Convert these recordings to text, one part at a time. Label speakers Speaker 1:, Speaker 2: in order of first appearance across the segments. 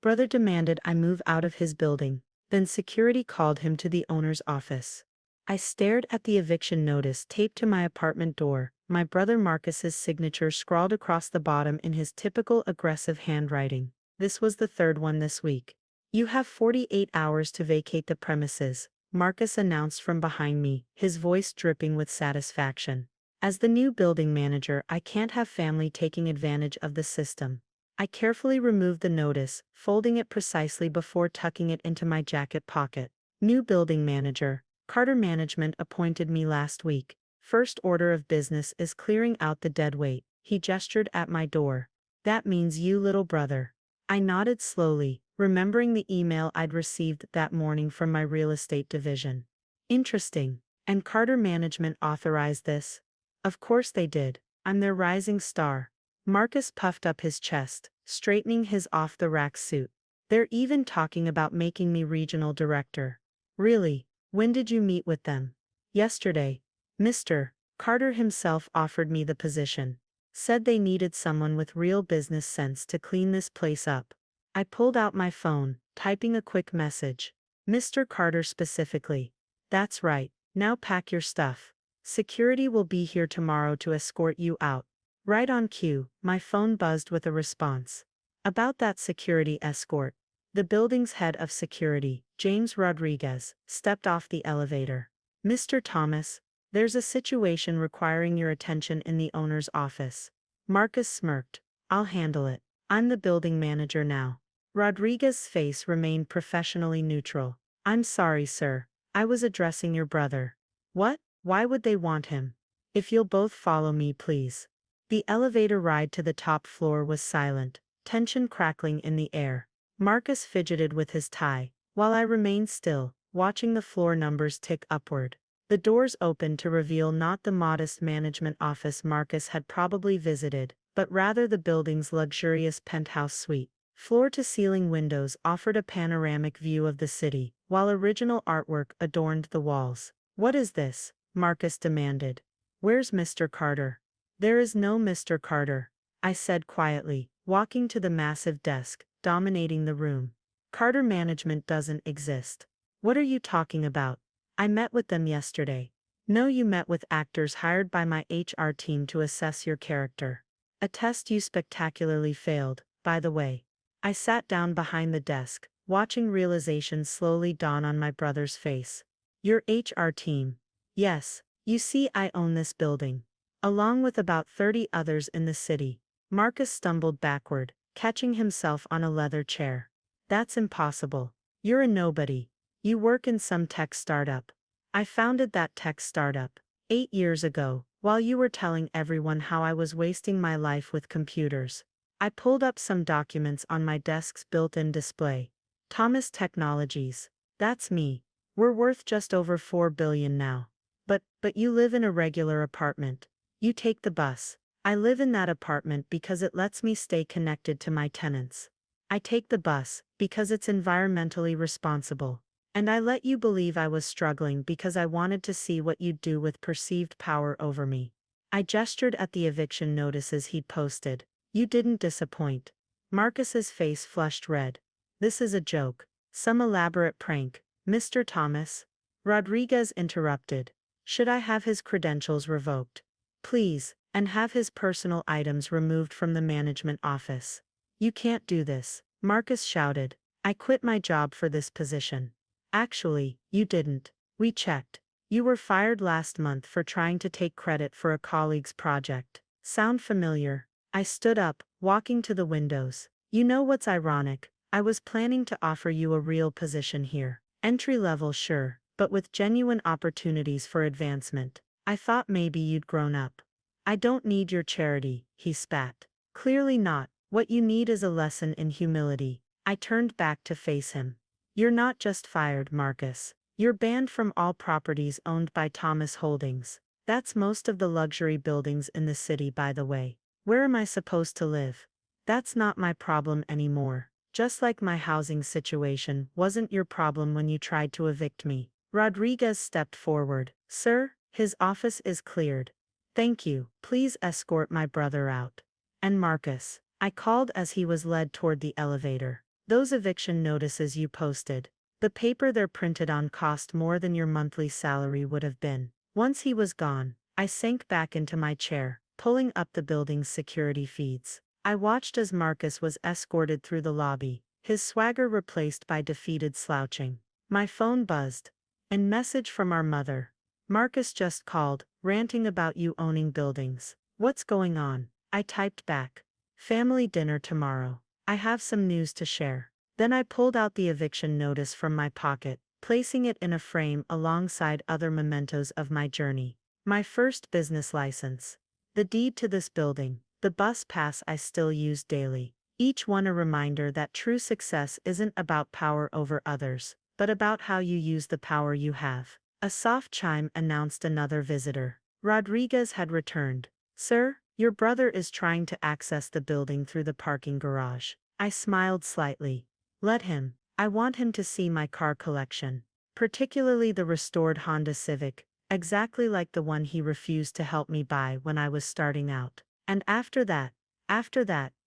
Speaker 1: Brother demanded I move out of his building. Then security called him to the owner's office. I stared at the eviction notice taped to my apartment door, my brother Marcus's signature scrawled across the bottom in his typical aggressive handwriting. This was the third one this week. You have 48 hours to vacate the premises, Marcus announced from behind me, his voice dripping with satisfaction. As the new building manager, I can't have family taking advantage of the system. I carefully removed the notice, folding it precisely before tucking it into my jacket pocket. New building manager. Carter Management appointed me last week. First order of business is clearing out the dead weight. He gestured at my door. That means you, little brother. I nodded slowly, remembering the email I'd received that morning from my real estate division. Interesting. And Carter Management authorized this? Of course they did. I'm their rising star. Marcus puffed up his chest, straightening his off-the-rack suit. They're even talking about making me regional director. Really? When did you meet with them? Yesterday. Mr. Carter himself offered me the position. Said they needed someone with real business sense to clean this place up. I pulled out my phone, typing a quick message. Mr. Carter specifically. That's right. Now pack your stuff. Security will be here tomorrow to escort you out. Right on cue, my phone buzzed with a response. About that security escort. The building's head of security, James Rodriguez, stepped off the elevator. Mr. Thomas, there's a situation requiring your attention in the owner's office. Marcus smirked. I'll handle it. I'm the building manager now. Rodriguez's face remained professionally neutral. I'm sorry, sir. I was addressing your brother. What? Why would they want him? If you'll both follow me, please. The elevator ride to the top floor was silent, tension crackling in the air. Marcus fidgeted with his tie, while I remained still, watching the floor numbers tick upward. The doors opened to reveal not the modest management office Marcus had probably visited, but rather the building's luxurious penthouse suite. Floor-to-ceiling windows offered a panoramic view of the city, while original artwork adorned the walls. What is this? Marcus demanded. Where's Mr. Carter? There is no Mr. Carter, I said quietly, walking to the massive desk, dominating the room. Carter Management doesn't exist. What are you talking about? I met with them yesterday. No, you met with actors hired by my HR team to assess your character. A test you spectacularly failed, by the way. I sat down behind the desk, watching realization slowly dawn on my brother's face. Your HR team. Yes, you see, I own this building. Along with about 30 others in the city. Marcus stumbled backward, catching himself on a leather chair. That's impossible. You're a nobody. You work in some tech startup. I founded that tech startup 8 years ago, while you were telling everyone how I was wasting my life with computers. I pulled up some documents on my desk's built-in display. Thomas Technologies. That's me. We're worth just over $4 billion now. But you live in a regular apartment. You take the bus. I live in that apartment because it lets me stay connected to my tenants. I take the bus because it's environmentally responsible. And I let you believe I was struggling because I wanted to see what you'd do with perceived power over me. I gestured at the eviction notices he'd posted. You didn't disappoint. Marcus's face flushed red. This is a joke. Some elaborate prank, Mr. Thomas. Rodriguez interrupted. Should I have his credentials revoked? Please, and have his personal items removed from the management office. You can't do this, Marcus shouted. I quit my job for this position. Actually, you didn't. We checked. You were fired last month for trying to take credit for a colleague's project. Sound familiar? I stood up, walking to the windows. You know what's ironic? I was planning to offer you a real position here. Entry level, sure, but with genuine opportunities for advancement. I thought maybe you'd grown up. I don't need your charity, he spat. Clearly not. What you need is a lesson in humility. I turned back to face him. You're not just fired, Marcus. You're banned from all properties owned by Thomas Holdings. That's most of the luxury buildings in the city, by the way. Where am I supposed to live? That's not my problem anymore. Just like my housing situation wasn't your problem when you tried to evict me. Rodriguez stepped forward. Sir, his office is cleared. Thank you. Please escort my brother out. And Marcus, I called as he was led toward the elevator. Those eviction notices you posted. The paper they're printed on cost more than your monthly salary would have been. Once he was gone, I sank back into my chair, pulling up the building's security feeds. I watched as Marcus was escorted through the lobby, his swagger replaced by defeated slouching. My phone buzzed. A message from our mother. Marcus just called, ranting about you owning buildings. What's going on? I typed back. Family dinner tomorrow. I have some news to share. Then I pulled out the eviction notice from my pocket, placing it in a frame alongside other mementos of my journey. My first business license. The deed to this building. The bus pass I still use daily. Each one a reminder that true success isn't about power over others, but about how you use the power you have. A soft chime announced another visitor. Rodriguez had returned. Sir, your brother is trying to access the building through the parking garage. I smiled slightly. Let him. I want him to see my car collection, particularly the restored Honda Civic, exactly like the one he refused to help me buy when I was starting out. And after that,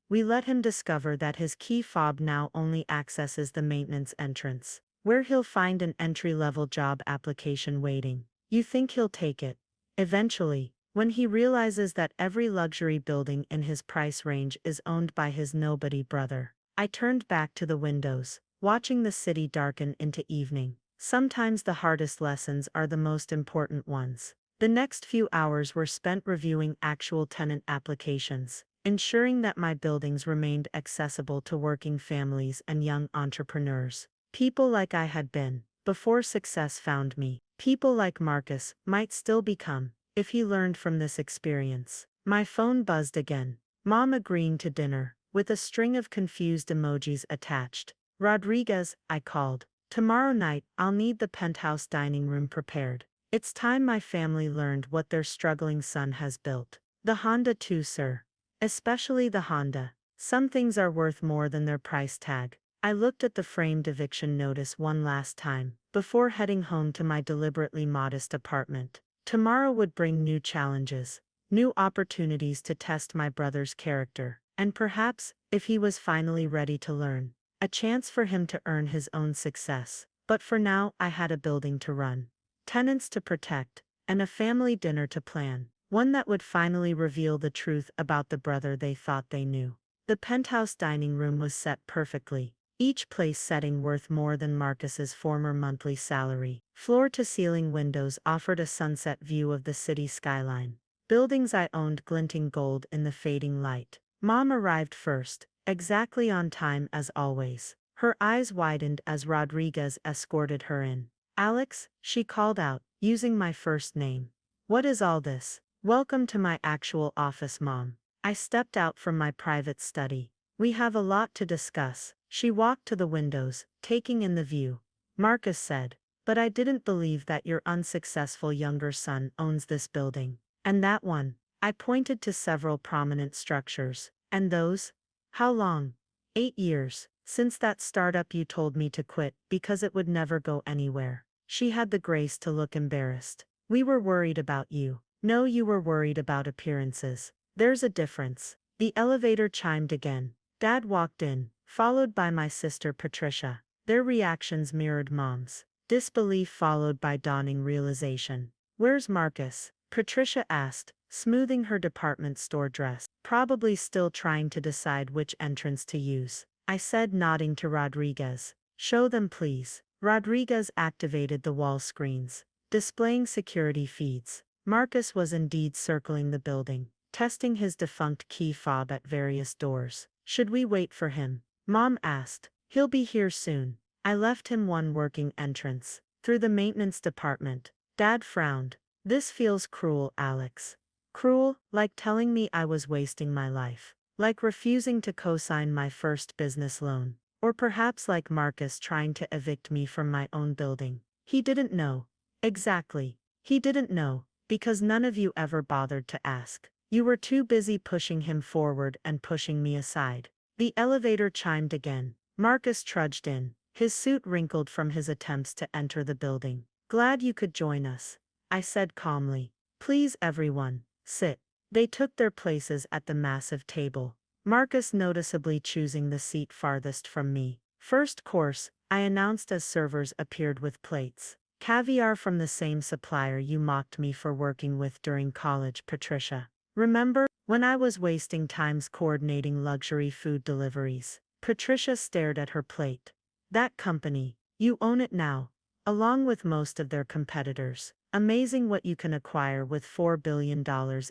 Speaker 1: we let him discover that his key fob now only accesses the maintenance entrance, where he'll find an entry-level job application waiting. You think he'll take it? Eventually, when he realizes that every luxury building in his price range is owned by his nobody brother. I turned back to the windows, watching the city darken into evening. Sometimes the hardest lessons are the most important ones. The next few hours were spent reviewing actual tenant applications, ensuring that my buildings remained accessible to working families and young entrepreneurs. People like I had been, before success found me. People like Marcus might still become, if he learned from this experience. My phone buzzed again. Mom agreeing to dinner, with a string of confused emojis attached. Rodriguez, I called. Tomorrow night, I'll need the penthouse dining room prepared. It's time my family learned what their struggling son has built. The Honda too, sir. Especially the Honda. Some things are worth more than their price tag. I looked at the framed eviction notice one last time, before heading home to my deliberately modest apartment. Tomorrow would bring new challenges, new opportunities to test my brother's character, and perhaps, if he was finally ready to learn, a chance for him to earn his own success. But for now, I had a building to run, tenants to protect, and a family dinner to plan, one that would finally reveal the truth about the brother they thought they knew. The penthouse dining room was set perfectly, each place setting worth more than Marcus's former monthly salary. Floor-to-ceiling windows offered a sunset view of the city skyline. Buildings I owned glinting gold in the fading light. Mom arrived first, exactly on time as always. Her eyes widened as Rodriguez escorted her in. Alex, she called out, using my first name. What is all this? Welcome to my actual office, Mom. I stepped out from my private study. We have a lot to discuss. She walked to the windows, taking in the view. Marcus said, but I didn't believe that your unsuccessful younger son owns this building. And that one. I pointed to several prominent structures. And those? How long? 8 years, since that startup you told me to quit because it would never go anywhere. She had the grace to look embarrassed. We were worried about you. No, you were worried about appearances. There's a difference. The elevator chimed again. Dad walked in, followed by my sister Patricia. Their reactions mirrored Mom's. Disbelief followed by dawning realization. Where's Marcus? Patricia asked, smoothing her department store dress. Probably still trying to decide which entrance to use. I said, nodding to Rodriguez. Show them, please. Rodriguez activated the wall screens, displaying security feeds. Marcus was indeed circling the building, testing his defunct key fob at various doors. Should we wait for him? Mom asked. He'll be here soon. I left him one working entrance, through the maintenance department. Dad frowned. This feels cruel, Alex. Cruel, like telling me I was wasting my life. Like refusing to co-sign my first business loan. Or perhaps like Marcus trying to evict me from my own building. He didn't know. Exactly. He didn't know, because none of you ever bothered to ask. You were too busy pushing him forward and pushing me aside. The elevator chimed again. Marcus trudged in, his suit wrinkled from his attempts to enter the building. Glad you could join us, I said calmly. Please everyone, sit. They took their places at the massive table, Marcus noticeably choosing the seat farthest from me. First course, I announced as servers appeared with plates. Caviar from the same supplier you mocked me for working with during college, Patricia. Remember, when I was wasting times coordinating luxury food deliveries? Patricia stared at her plate. That company, you own it now, along with most of their competitors. Amazing what you can acquire with $4 billion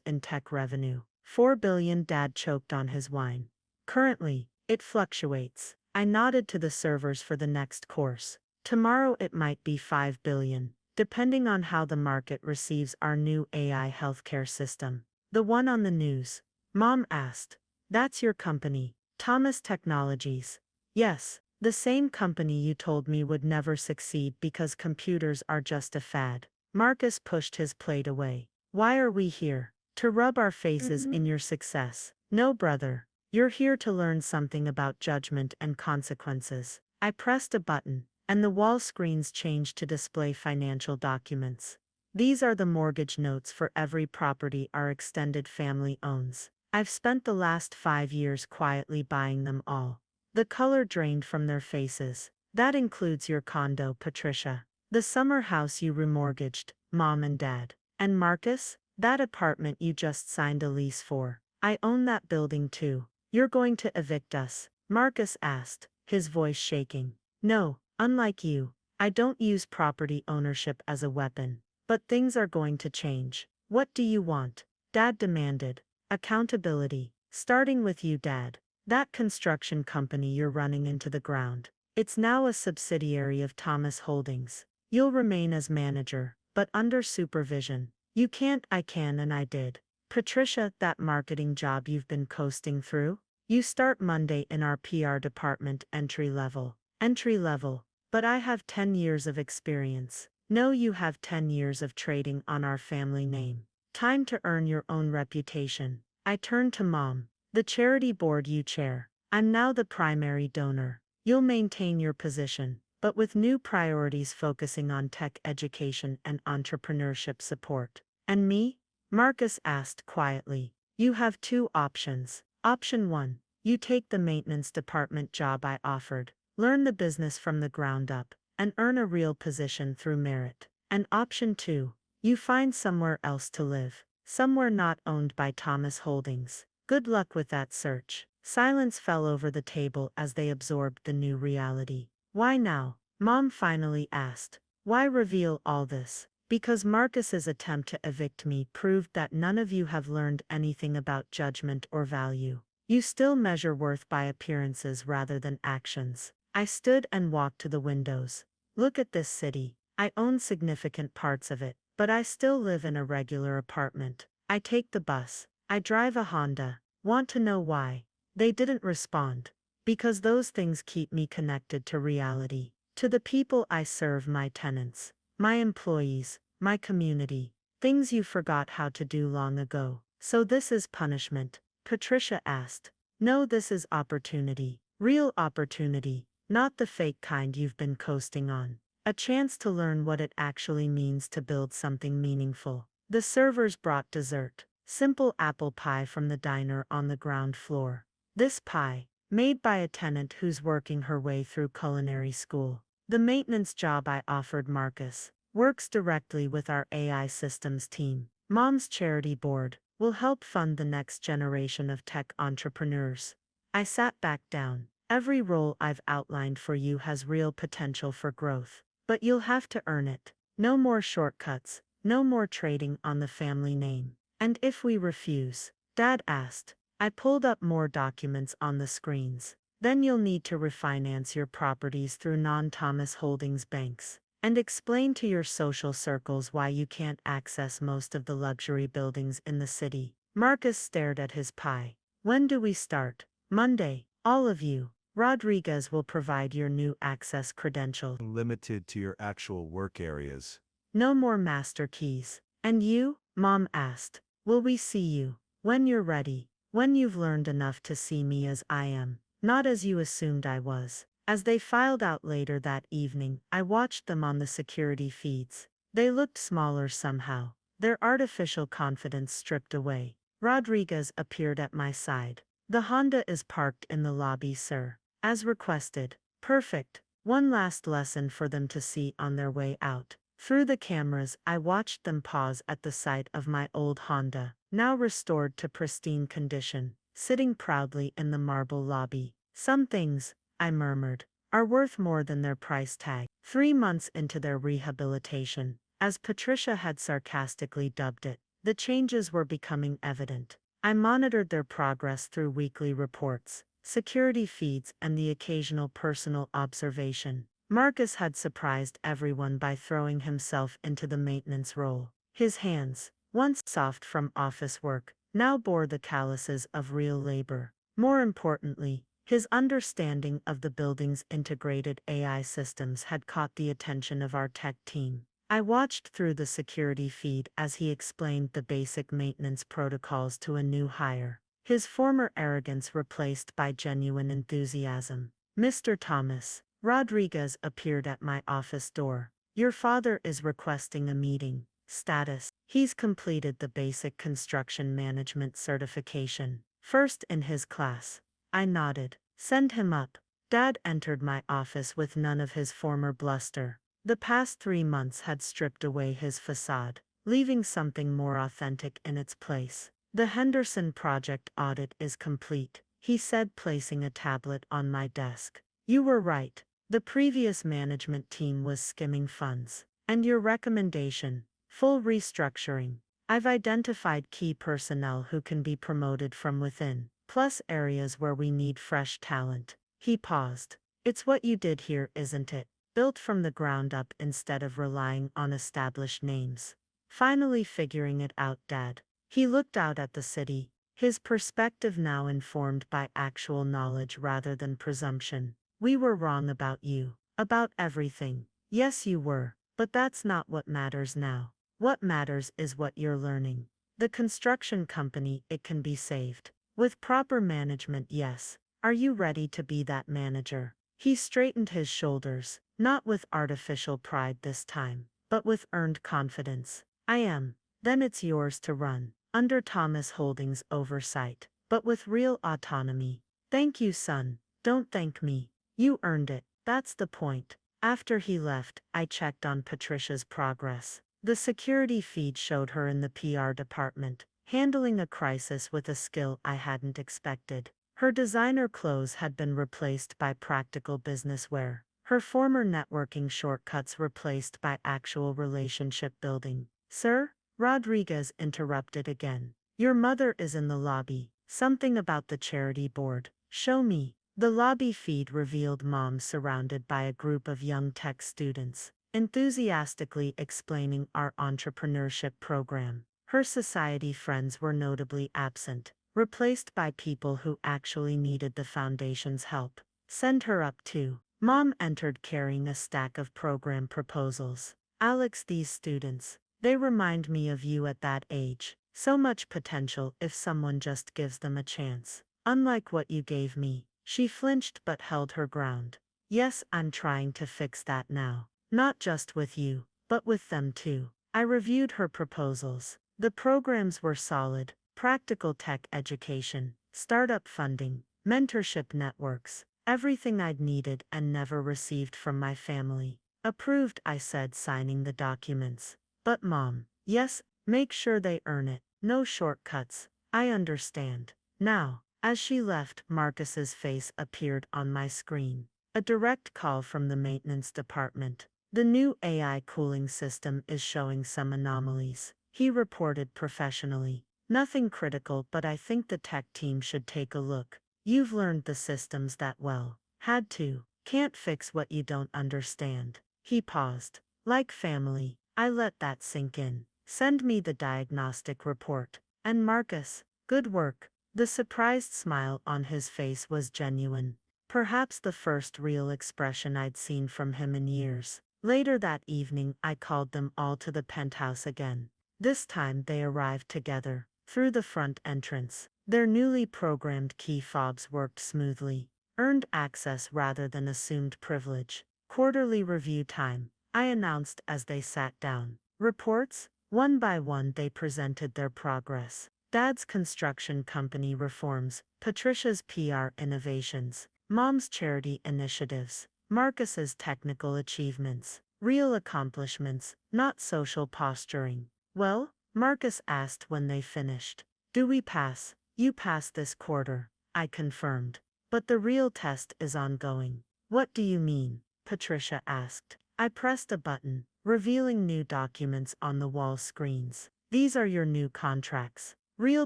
Speaker 1: in tech revenue. $4 billion, Dad choked on his wine. Currently, it fluctuates. I nodded to the servers for the next course. Tomorrow it might be $5 billion, depending on how the market receives our new AI healthcare system. The one on the news? Mom asked. That's your company, Thomas Technologies. Yes, the same company you told me would never succeed because computers are just a fad. Marcus pushed his plate away. Why are we here? To rub our faces in your success. No, brother. You're here to learn something about judgment and consequences. I pressed a button, and the wall screens changed to display financial documents. These are the mortgage notes for every property our extended family owns. I've spent the last 5 years quietly buying them all. The color drained from their faces. That includes your condo, Patricia. The summer house you remortgaged, Mom and Dad. And Marcus? That apartment you just signed a lease for. I own that building too. You're going to evict us? Marcus asked, his voice shaking. No, unlike you, I don't use property ownership as a weapon. But things are going to change. What do you want? Dad demanded. Accountability. Starting with you, Dad. That construction company you're running into the ground. It's now a subsidiary of Thomas Holdings. You'll remain as manager, but under supervision. You can't. I can and I did. Patricia, that marketing job you've been coasting through? You start Monday in our PR department, entry level. Entry level. But I have 10 years of experience. No, you have 10 years of trading on our family name. Time to earn your own reputation. I turned to Mom. The charity board you chair. I'm now the primary donor. You'll maintain your position, but with new priorities focusing on tech education and entrepreneurship support. And me? Marcus asked quietly. You have 2 options. Option 1. You take the maintenance department job I offered, learn the business from the ground up, and earn a real position through merit. And option 2. You find somewhere else to live, somewhere not owned by Thomas Holdings. Good luck with that search. Silence fell over the table as they absorbed the new reality. Why now? Mom finally asked. Why reveal all this? Because Marcus's attempt to evict me proved that none of you have learned anything about judgment or value. You still measure worth by appearances rather than actions. I stood and walked to the windows. Look at this city. I own significant parts of it, but I still live in a regular apartment. I take the bus. I drive a Honda. Want to know why? They didn't respond. Because those things keep me connected to reality, to the people I serve, my tenants, my employees, my community, things you forgot how to do long ago. So this is punishment? Patricia asked. No, this is opportunity. Real opportunity, not the fake kind you've been coasting on. A chance to learn what it actually means to build something meaningful. The servers brought dessert. Simple apple pie from the diner on the ground floor. This pie, made by a tenant who's working her way through culinary school. The maintenance job I offered Marcus works directly with our AI systems team. Mom's charity board will help fund the next generation of tech entrepreneurs. I sat back down. Every role I've outlined for you has real potential for growth, but you'll have to earn it. No more shortcuts, no more trading on the family name. And if we refuse? Dad asked. I pulled up more documents on the screens. Then you'll need to refinance your properties through non-Thomas Holdings banks, and explain to your social circles why you can't access most of the luxury buildings in the city. Marcus stared at his pie. When do we start? Monday. All of you. Rodriguez will provide your new access credential.
Speaker 2: Limited to your actual work areas.
Speaker 1: No more master keys. And you? Mom asked. Will we see you? When you're ready. When you've learned enough to see me as I am, not as you assumed I was. As they filed out later that evening, I watched them on the security feeds. They looked smaller somehow, their artificial confidence stripped away. Rodriguez appeared at my side. The Honda is parked in the lobby, sir. As requested. Perfect. One last lesson for them to see on their way out. Through the cameras, I watched them pause at the sight of my old Honda, now restored to pristine condition, sitting proudly in the marble lobby. Some things, I murmured, are worth more than their price tag. 3 months into their rehabilitation, as Patricia had sarcastically dubbed it, the changes were becoming evident. I monitored their progress through weekly reports, security feeds, and the occasional personal observation. Marcus had surprised everyone by throwing himself into the maintenance role. His hands, once soft from office work, now bore the calluses of real labor. More importantly, his understanding of the building's integrated AI systems had caught the attention of our tech team. I watched through the security feed as he explained the basic maintenance protocols to a new hire, his former arrogance replaced by genuine enthusiasm. "Mr. Thomas," Rodriguez appeared at my office door. "Your father is requesting a meeting. Status: he's completed the basic construction management certification. First in his class." I nodded. "Send him up." Dad entered my office with none of his former bluster. The past 3 months had stripped away his facade, leaving something more authentic in its place. "The Henderson project audit is complete," he said, placing a tablet on my desk. "You were right. The previous management team was skimming funds. And your recommendation: full restructuring. I've identified key personnel who can be promoted from within, plus areas where we need fresh talent." He paused. "It's what you did here, isn't it? Built from the ground up instead of relying on established names." "Finally figuring it out, Dad." He looked out at the city, his perspective now informed by actual knowledge rather than presumption. "We were wrong about you. About everything." "Yes, you were. But that's not what matters now. What matters is what you're learning. The construction company, it can be saved. With proper management, yes. Are you ready to be that manager?" He straightened his shoulders, not with artificial pride this time, but with earned confidence. "I am." "Then it's yours to run, under Thomas Holdings' oversight, but with real autonomy." "Thank you, son. Don't thank me. You earned it." "That's the point." After he left, I checked on Patricia's progress. The security feed showed her in the PR department, handling a crisis with a skill I hadn't expected. Her designer clothes had been replaced by practical business wear, her former networking shortcuts replaced by actual relationship building. "Sir?" Rodriguez interrupted again. "Your mother is in the lobby. Something about the charity board." "Show me." The lobby feed revealed Mom surrounded by a group of young tech students, enthusiastically explaining our entrepreneurship program. Her society friends were notably absent, replaced by people who actually needed the foundation's help. "Send her up too." Mom entered carrying a stack of program proposals. "Alex, these students, they remind me of you at that age. So much potential if someone just gives them a chance. Unlike what you gave me." She flinched but held her ground. "Yes, I'm trying to fix that now. Not just with you, but with them too." I reviewed her proposals. The programs were solid: practical tech education, startup funding, mentorship networks, everything I'd needed and never received from my family. "Approved," I said, signing the documents. "But Mom." "Yes, make sure they earn it. No shortcuts." "I understand." Now, as she left, Marcus's face appeared on my screen. A direct call from the maintenance department. "The new AI cooling system is showing some anomalies," he reported professionally. "Nothing critical, but I think the tech team should take a look." "You've learned the systems that well." "Had to. Can't fix what you don't understand." He paused. "Like family." I let that sink in. "Send me the diagnostic report." "And Marcus, good work." The surprised smile on his face was genuine, perhaps the first real expression I'd seen from him in years. Later that evening, I called them all to the penthouse again. This time they arrived together, through the front entrance. Their newly programmed key fobs worked smoothly. Earned access rather than assumed privilege. "Quarterly review time," I announced as they sat down. "Reports?" One by one they presented their progress. Dad's construction company reforms, Patricia's PR innovations, Mom's charity initiatives. Marcus's technical achievements, real accomplishments, not social posturing. Well, Marcus asked when they finished. Do we pass? You passed this quarter, I confirmed. But the real test is ongoing. What do you mean? Patricia asked. I pressed a button, revealing new documents on the wall screens. These are your new contracts. Real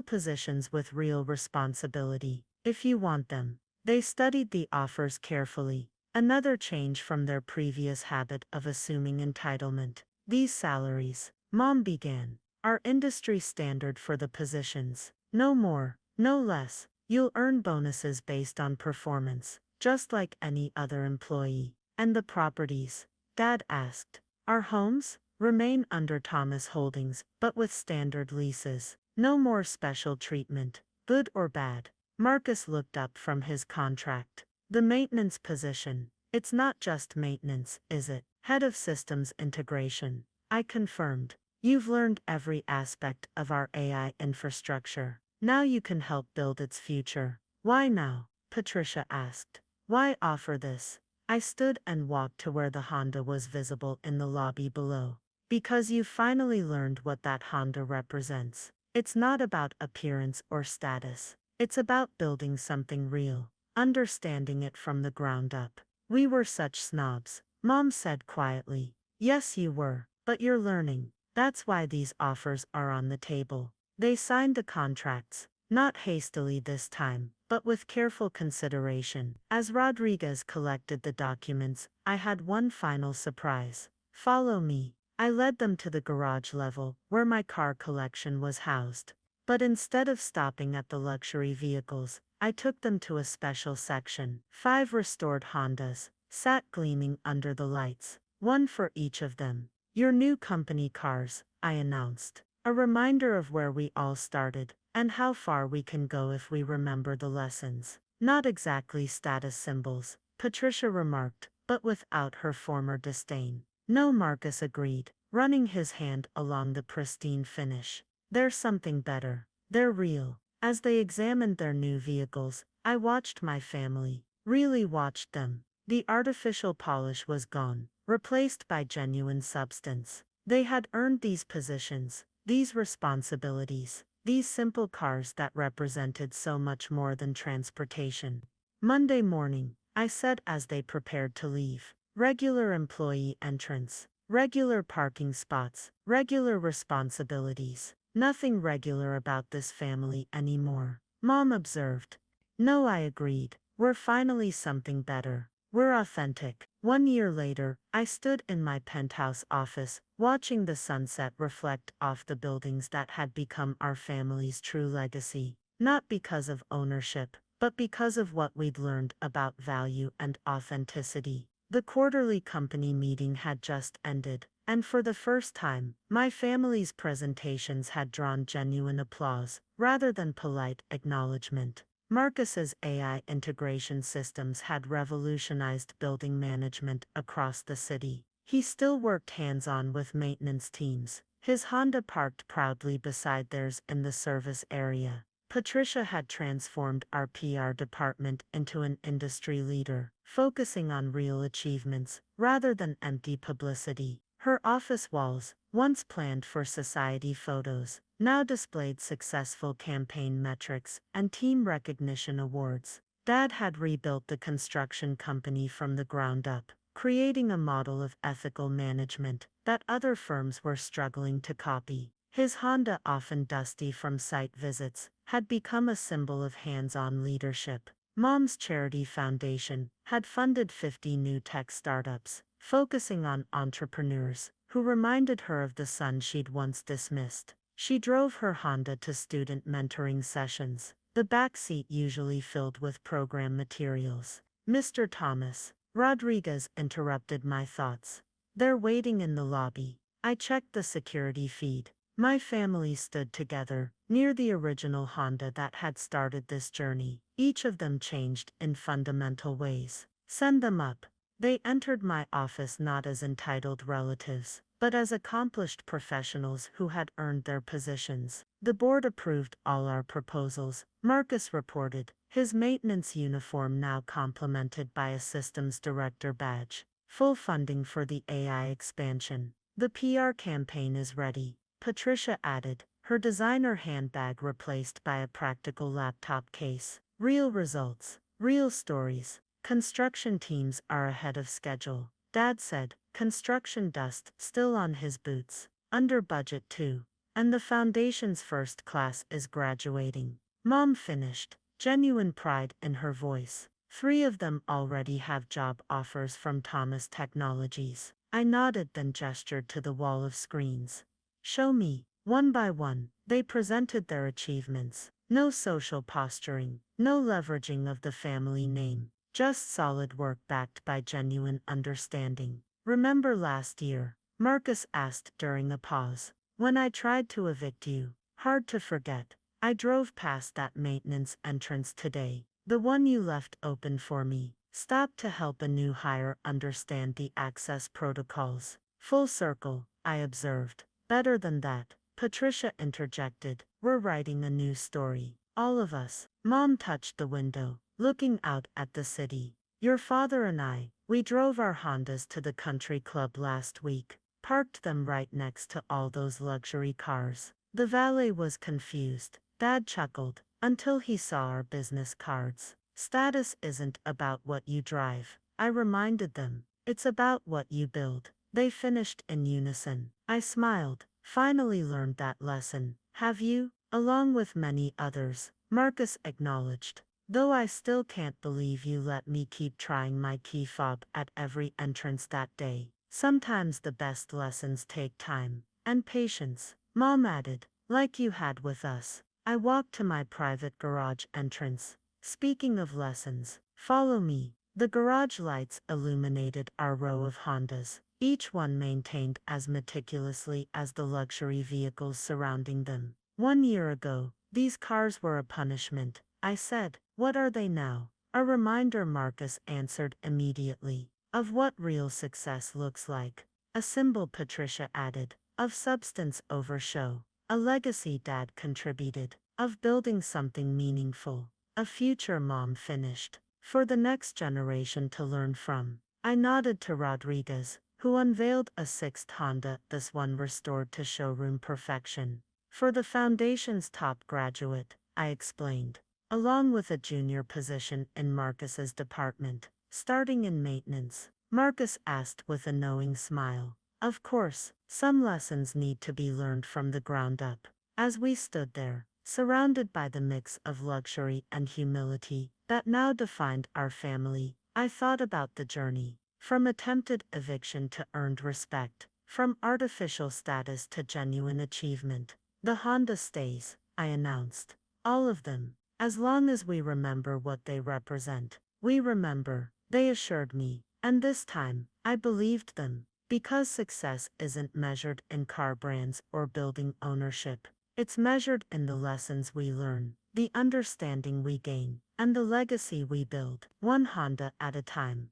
Speaker 1: positions with real responsibility, if you want them. They studied the offers carefully. Another change from their previous habit of assuming entitlement. These salaries, Mom began, are industry standard for the positions. No more, no less. You'll earn bonuses based on performance, just like any other employee. And the properties? Dad asked. Our homes? Remain under Thomas Holdings, but with standard leases. No more special treatment, good or bad. Marcus looked up from his contract. The maintenance position. It's not just maintenance, is it? Head of Systems Integration. I confirmed. You've learned every aspect of our AI infrastructure. Now you can help build its future. Why now? Patricia asked. Why offer this? I stood and walked to where the Honda was visible in the lobby below. Because you finally learned what that Honda represents. It's not about appearance or status. It's about building something real, understanding it from the ground up. We were such snobs, Mom said quietly. Yes, you were, but you're learning. That's why these offers are on the table. They signed the contracts, not hastily this time, but with careful consideration. As Rodriguez collected the documents, I had one final surprise. Follow me. I led them to the garage level, where my car collection was housed. But instead of stopping at the luxury vehicles, I took them to a special section. 5 restored Hondas sat gleaming under the lights, one for each of them. Your new company cars, I announced. A reminder of where we all started, and how far we can go if we remember the lessons. Not exactly status symbols, Patricia remarked, but without her former disdain. No, Marcus agreed, running his hand along the pristine finish. There's something better. They're real. As they examined their new vehicles, I watched my family, really watched them. The artificial polish was gone, replaced by genuine substance. They had earned these positions, these responsibilities, these simple cars that represented so much more than transportation. Monday morning, I said as they prepared to leave. Regular employee entrance, regular parking spots, regular responsibilities. Nothing regular about this family anymore. Mom observed. No, I agreed. We're finally something better. We're authentic. 1 year later, I stood in my penthouse office, watching the sunset reflect off the buildings that had become our family's true legacy. Not because of ownership, but because of what we'd learned about value and authenticity. The quarterly company meeting had just ended, and for the first time, my family's presentations had drawn genuine applause, rather than polite acknowledgement. Marcus's AI integration systems had revolutionized building management across the city. He still worked hands-on with maintenance teams, his Honda parked proudly beside theirs in the service area. Patricia had transformed our PR department into an industry leader, focusing on real achievements rather than empty publicity. Her office walls, once planned for society photos, now displayed successful campaign metrics and team recognition awards. Dad had rebuilt the construction company from the ground up, creating a model of ethical management that other firms were struggling to copy. His Honda, often dusty from site visits, had become a symbol of hands-on leadership. Mom's charity foundation had funded 50 new tech startups, focusing on entrepreneurs who reminded her of the son she'd once dismissed. She drove her Honda to student mentoring sessions, the back seat usually filled with program materials. Mr. Thomas, Rodriguez interrupted my thoughts. They're waiting in the lobby. I checked the security feed. My family stood together, near the original Honda that had started this journey. Each of them changed in fundamental ways. Send them up. They entered my office not as entitled relatives, but as accomplished professionals who had earned their positions. The board approved all our proposals, Marcus reported, His maintenance uniform now complemented by a systems director badge. Full funding for the AI expansion. The PR campaign is ready, Patricia added, her designer handbag replaced by a practical laptop case. Real results, real stories. Construction teams are ahead of schedule, Dad said, construction dust still on his boots. Under budget too. And the foundation's first class is graduating. Mom finished, genuine pride in her voice. 3 of them already have job offers from Thomas Technologies. I nodded, then gestured to the wall of screens. Show me. One by one, they presented their achievements. No social posturing, no leveraging of the family name. Just solid work backed by genuine understanding. Remember last year? Marcus asked during a pause. When I tried to evict you. Hard to forget. I drove past that maintenance entrance today. The one you left open for me. Stopped to help a new hire understand the access protocols. Full circle, I observed. Better than that, Patricia interjected. We're writing a new story. All of us. Mom touched the window, looking out at the city. Your father and I, we drove our Hondas to the country club last week. Parked them right next to all those luxury cars. The valet was confused. Dad chuckled, until he saw our business cards. Status isn't about what you drive, I reminded them. It's about what you build. They finished in unison. I smiled. Finally learned that lesson. Have you? Along with many others, Marcus acknowledged. Though I still can't believe you let me keep trying my key fob at every entrance that day. Sometimes the best lessons take time and patience, Mom added, like you had with us. I walked to my private garage entrance. Speaking of lessons, follow me. The garage lights illuminated our row of Hondas, each one maintained as meticulously as the luxury vehicles surrounding them. 1 year ago, these cars were a punishment, I said. What are they now? A reminder, Marcus answered immediately, of what real success looks like. A symbol, Patricia added, of substance over show. A legacy, Dad contributed, of building something meaningful. A future, Mom finished, for the next generation to learn from. I nodded to Rodriguez, who unveiled a 6th Honda, this one restored to showroom perfection. For the foundation's top graduate, I explained, along with a junior position in Marcus's department, starting in maintenance. Marcus asked with a knowing smile. Of course, some lessons need to be learned from the ground up. As we stood there, surrounded by the mix of luxury and humility that now defined our family, I thought about the journey. From attempted eviction to earned respect, from artificial status to genuine achievement. The Honda stays, I announced. All of them. As long as we remember what they represent. We remember, they assured me. And this time, I believed them. Because success isn't measured in car brands or building ownership. It's measured in the lessons we learn, the understanding we gain, and the legacy we build, one Honda at a time.